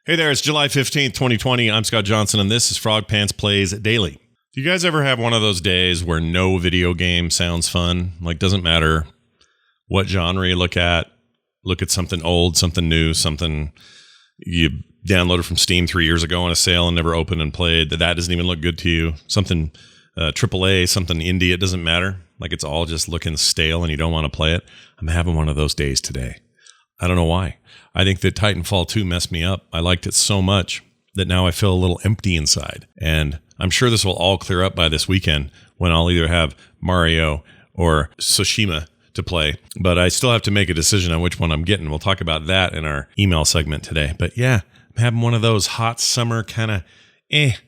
Hey there, it's July 15th, 2020. I'm Scott Johnson, and this is Frogpants Plays Daily. Do you guys ever have one of those days where no video game sounds fun? Like, doesn't matter what genre you look at something old, something new, something you downloaded from Steam 3 years ago on a sale and never opened and played, that doesn't even look good to you. Something AAA, something indie, it doesn't matter. Like, it's all just looking stale and you don't want to play it. I'm having one of those days today. I don't know why. I think that Titanfall 2 messed me up. I liked it so much that now I feel a little empty inside. And I'm sure this will all clear up by this weekend when I'll either have Mario or Tsushima to play. But I still have to make a decision on which one I'm getting. We'll talk about that in our email segment today. But yeah, I'm having one of those hot summer kind of,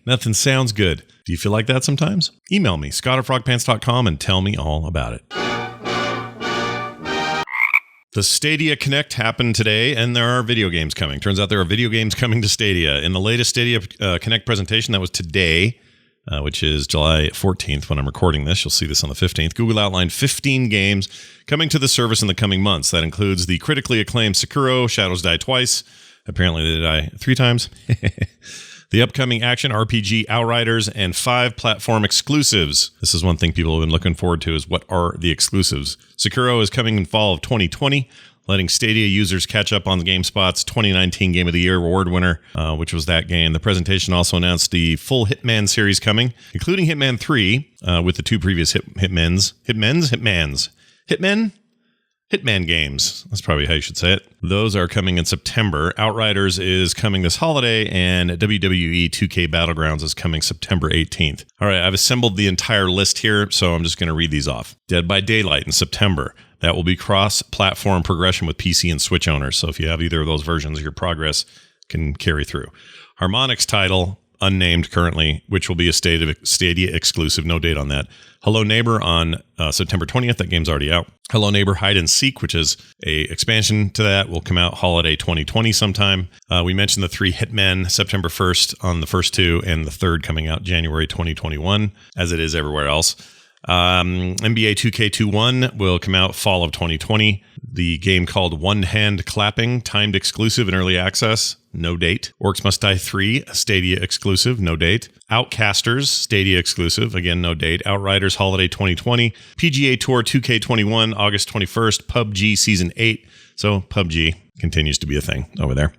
nothing sounds good. Do you feel like that sometimes? Email me, scott@frogpants.com, and tell me all about it. The Stadia Connect happened today, and there are video games coming. Turns out there are video games coming to Stadia. In the latest Stadia Connect presentation, that was today, which is July 14th when I'm recording this. You'll see this on the 15th. Google outlined 15 games coming to the service in the coming months. That includes the critically acclaimed Sekiro, Shadows Die Twice. Apparently they die 3 times. The upcoming action RPG Outriders, and 5 platform exclusives. This is one thing people have been looking forward to, is what are the exclusives. Sekiro is coming in fall of 2020, letting Stadia users catch up on the GameSpot's 2019 Game of the Year award winner, which was that game. The presentation also announced the full Hitman series coming, including Hitman 3, with the 2 previous Hitman games. That's probably how you should say it. Those are coming in September. Outriders is coming this holiday, and WWE 2K Battlegrounds is coming September 18th. All right, I've assembled the entire list here, so I'm just going to read these off. Dead by Daylight in September. That will be cross-platform progression with PC and Switch owners, so if you have either of those versions, your progress can carry through. Harmonix title, unnamed currently, which will be a Stadia exclusive, no date on that. Hello Neighbor on September 20th. That game's already out. Hello Neighbor Hide and Seek, which is a expansion to that, will come out holiday 2020 sometime. We mentioned the 3 Hitmen September 1st on the first 2, and the 3rd coming out January 2021, as it is everywhere else. NBA 2K21 will come out fall of 2020. The game called One Hand Clapping, timed exclusive in early access, no date. Orcs Must Die 3, a Stadia exclusive, no date. Outcasters, Stadia exclusive, again, no date. Outriders Holiday 2020. PGA Tour 2K21, August 21st. PUBG Season 8. So PUBG continues to be a thing over there.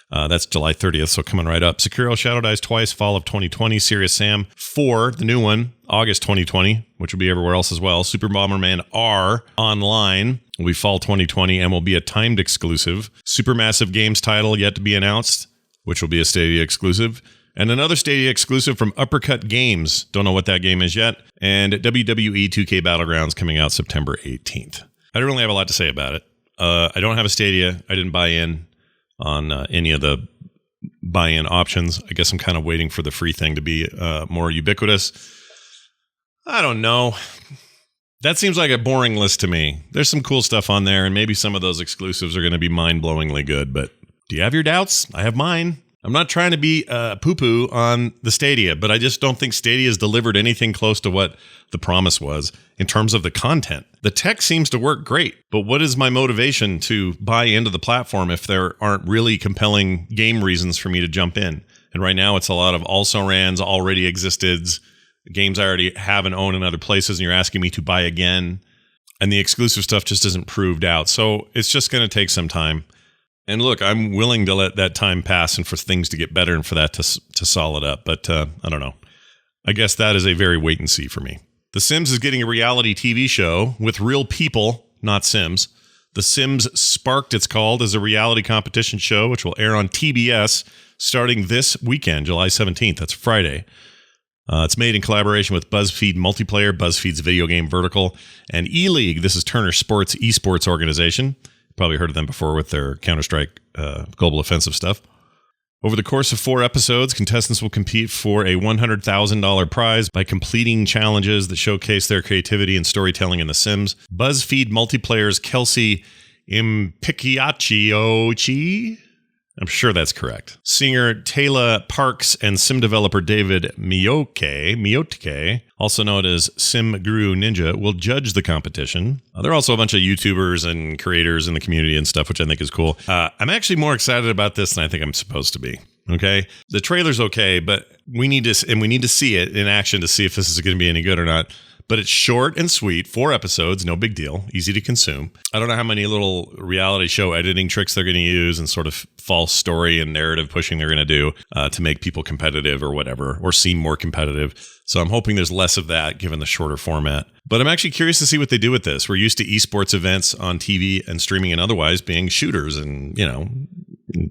That's July 30th, so coming right up. Sekiro Shadow Dies Twice, fall of 2020. Serious Sam 4, the new one, August 2020, which will be everywhere else as well. Super Bomberman R Online will be fall 2020 and will be a timed exclusive. Supermassive Games title yet to be announced, which will be a Stadia exclusive. And another Stadia exclusive from Uppercut Games. Don't know what that game is yet. And WWE 2K Battlegrounds coming out September 18th. I don't really have a lot to say about it. I don't have a Stadia. I didn't buy in on any of the buy-in options. I guess I'm kind of waiting for the free thing to be more ubiquitous. I don't know. That seems like a boring list to me. There's some cool stuff on there, and maybe some of those exclusives are going to be mind-blowingly good, but do you have your doubts? I have mine. I'm not trying to be poo-poo on the Stadia, but I just don't think Stadia has delivered anything close to what the promise was in terms of the content. The tech seems to work great, but what is my motivation to buy into the platform if there aren't really compelling game reasons for me to jump in? And right now it's a lot of also-rans, already existed, games I already have and own in other places, and you're asking me to buy again. And the exclusive stuff just isn't proved out. So it's just going to take some time. And look, I'm willing to let that time pass and for things to get better and for that to solid up. But I don't know. I guess that is a very wait and see for me. The Sims is getting a reality TV show with real people, not Sims. The Sims Sparked, it's called, is a reality competition show which will air on TBS starting this weekend, July 17th. That's Friday. It's made in collaboration with BuzzFeed Multiplayer, BuzzFeed's video game vertical, and E-League. This is Turner Sports' esports organization. Probably heard of them before with their Counter-Strike Global Offensive stuff. Over the course of 4 episodes, contestants will compete for a $100,000 prize by completing challenges that showcase their creativity and storytelling in The Sims. BuzzFeed Multiplayer's Kelsey Impicciacchiochi, I'm sure that's correct. Singer Taylor Parks and sim developer David Miyotke, also known as Sim Guru Ninja, will judge the competition. There are also a bunch of YouTubers and creators in the community and stuff, which I think is cool. I'm actually more excited about this than I think I'm supposed to be. Okay, the trailer's okay, but we need to see it in action to see if this is going to be any good or not. But it's short and sweet, 4 episodes, no big deal, easy to consume. I don't know how many little reality show editing tricks they're going to use and sort of false story and narrative pushing they're going to do to make people competitive or whatever, or seem more competitive. So I'm hoping there's less of that given the shorter format. But I'm actually curious to see what they do with this. We're used to esports events on TV and streaming and otherwise being shooters and,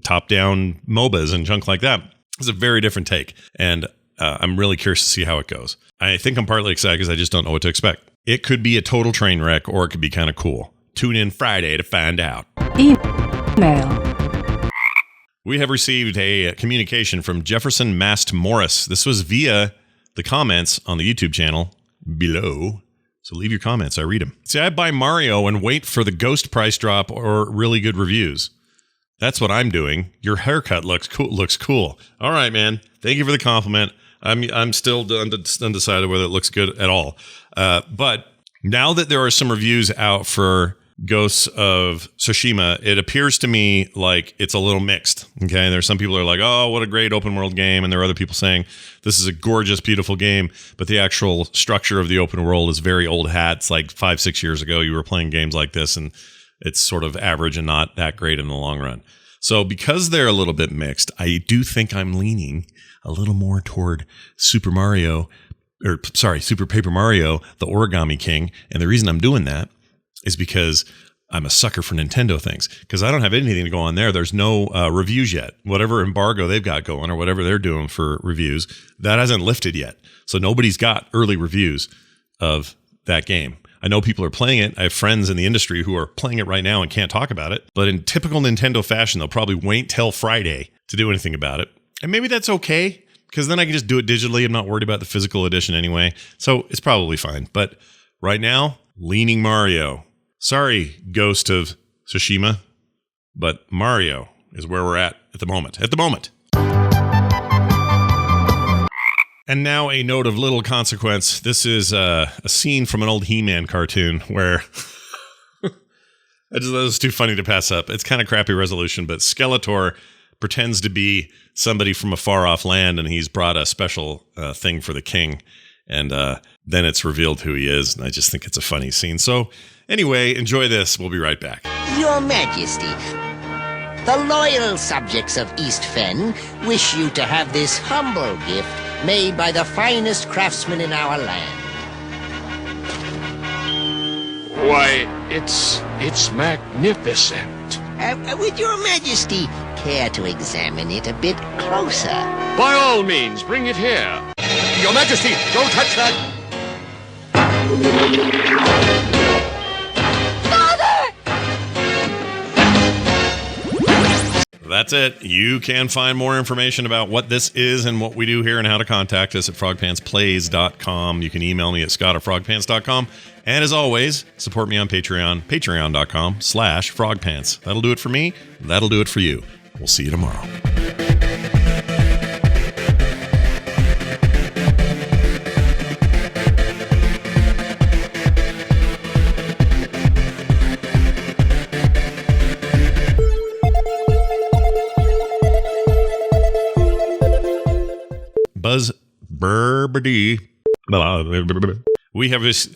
top-down MOBAs and junk like that. It's a very different take. And I'm really curious to see how it goes. I think I'm partly excited because I just don't know what to expect. It could be a total train wreck or it could be kind of cool. Tune in Friday to find out. Email. We have received a communication from Jefferson Mast Morris. This was via the comments on the YouTube channel below. So leave your comments. I read them. See, I buy Mario and wait for the ghost price drop or really good reviews. That's what I'm doing. Your haircut looks cool. All right, man. Thank you for the compliment. I'm still undecided whether it looks good at all. But now that there are some reviews out for Ghosts of Tsushima, it appears to me like it's a little mixed. Okay, there's some people who are like, "Oh, what a great open world game," and there are other people saying this is a gorgeous, beautiful game, but the actual structure of the open world is very old hat. It's like 5-6 years ago you were playing games like this, and it's sort of average and not that great in the long run. So because they're a little bit mixed, I do think I'm leaning a little more toward Super Paper Mario, the Origami King. And the reason I'm doing that is because I'm a sucker for Nintendo things. Because I don't have anything to go on there. There's no reviews yet. Whatever embargo they've got going or whatever they're doing for reviews, that hasn't lifted yet. So nobody's got early reviews of that game. I know people are playing it. I have friends in the industry who are playing it right now and can't talk about it. But in typical Nintendo fashion, they'll probably wait till Friday to do anything about it. And maybe that's okay, because then I can just do it digitally. I'm not worried about the physical edition anyway. So it's probably fine. But right now, leaning Mario. Sorry, Ghost of Tsushima, but Mario is where we're at the moment. At the moment. And now a note of little consequence. This is a scene from an old He-Man cartoon where I just thought it was too funny to pass up. It's kind of crappy resolution, but Skeletor pretends to be somebody from a far-off land, and he's brought a special thing for the king. And then it's revealed who he is, and I just think it's a funny scene. So anyway, enjoy this. We'll be right back. Your Majesty, the loyal subjects of East Fen wish you to have this humble gift made by the finest craftsmen in our land. Why, it's magnificent. Would Your Majesty care to examine it a bit closer? By all means, bring it here. Your Majesty, don't touch that! That's it. You can find more information about what this is and what we do here and how to contact us at frogpantsplays.com. You can email me at scott@frogpants.com. And as always, support me on Patreon, patreon.com/frogpants. That'll do it for me. That'll do it for you. We'll see you tomorrow. Buzz Burbity. We have this